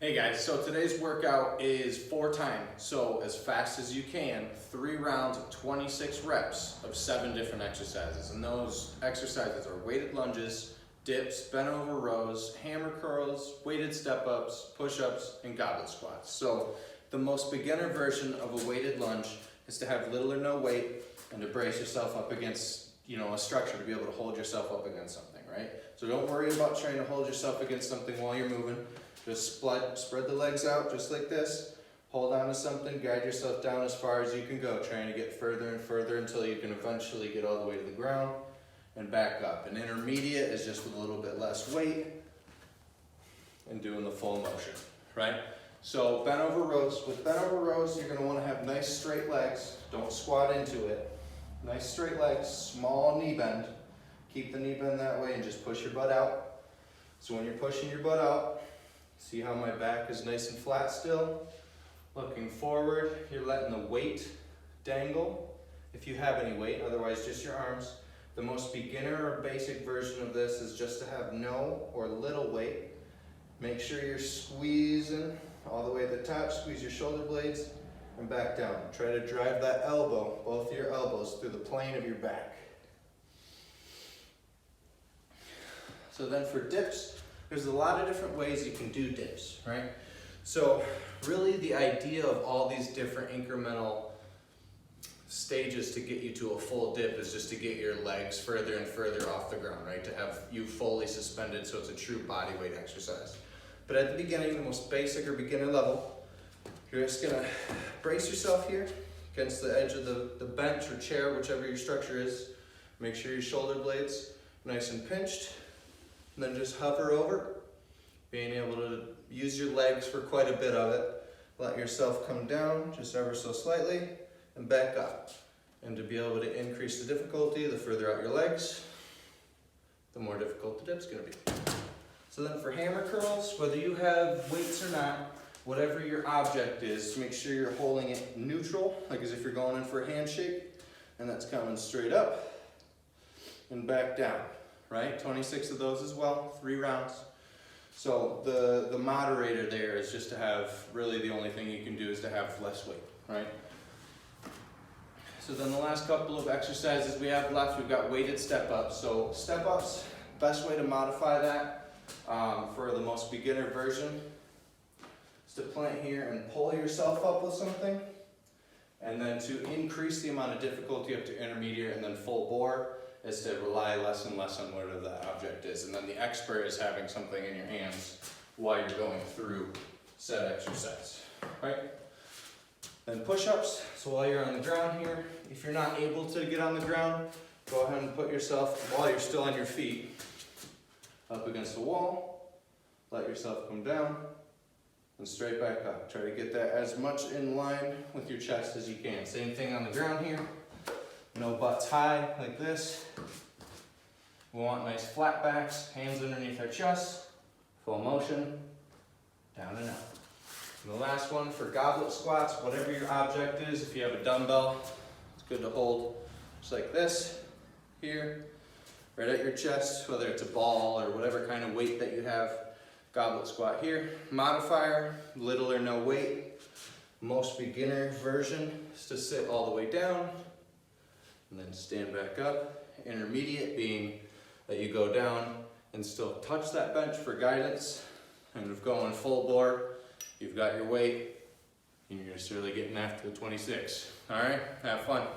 Hey guys, so today's workout is 4 times, so as fast as you can, 3 rounds of 26 reps of 7 different exercises. And those exercises are weighted lunges, dips, bent over rows, hammer curls, weighted step-ups, push-ups, and goblet squats. So the most beginner version of a weighted lunge is to have little or no weight and to brace yourself up against, a structure to be able to hold yourself up against something, right? So don't worry about trying to hold yourself against something while you're moving. Just spread the legs out just like this. Hold on to something, guide yourself down as far as you can go, trying to get further and further until you can eventually get all the way to the ground and back up. And intermediate is just with a little bit less weight and doing the full motion, right? So bent over rows. With bent over rows, you're gonna wanna have nice straight legs. Don't squat into it. Nice straight legs, small knee bend. Keep the knee bend that way and just push your butt out. So when you're pushing your butt out, see how my back is nice and flat still? Looking forward, you're letting the weight dangle, if you have any weight, otherwise just your arms. The most beginner or basic version of this is just to have no or little weight. Make sure you're squeezing all the way to the top, squeeze your shoulder blades and back down. Try to drive that elbow, both of your elbows, through the plane of your back. So then for dips, there's a lot of different ways you can do dips, right? So really the idea of all these different incremental stages to get you to a full dip is just to get your legs further and further off the ground, right? To have you fully suspended so it's a true body weight exercise. But at the beginning, the most basic or beginner level, you're just gonna brace yourself here against the edge of the bench or chair, whichever your structure is. Make sure your shoulder blades nice and pinched. And then just hover over, being able to use your legs for quite a bit of it. Let yourself come down just ever so slightly and back up. And to be able to increase the difficulty, the further out your legs, the more difficult the dip's gonna be. So then for hammer curls, whether you have weights or not, whatever your object is, make sure you're holding it neutral, like as if you're going in for a handshake, and that's coming straight up and back down. Right? 26 of those as well, 3 rounds. So the moderator there is just to have, really the only thing you can do is to have less weight, right? So then the last couple of exercises we have left, we've got weighted step-ups. So step-ups, best way to modify that for the most beginner version is to plant here and pull yourself up with something. And then to increase the amount of difficulty up to intermediate and then full bore, is to rely less and less on whatever that object is. And then the expert is having something in your hands while you're going through said exercise, right? Then push-ups, so while you're on the ground here, if you're not able to get on the ground, go ahead and put yourself, while you're still on your feet, up against the wall, let yourself come down, and straight back up. Try to get that as much in line with your chest as you can. Same thing on the ground here. No butts high like this. We want nice flat backs, hands underneath our chest, full motion, down and out. And the last one for goblet squats, whatever your object is, if you have a dumbbell, it's good to hold just like this, here, right at your chest, whether it's a ball or whatever kind of weight that you have. Goblet squat here. Modifier, little or no weight. Most beginner version is to sit all the way down, and then stand back up. Intermediate being that you go down and still touch that bench for guidance. And if going full bore, you've got your weight and you're just really getting after the 26. All right, have fun.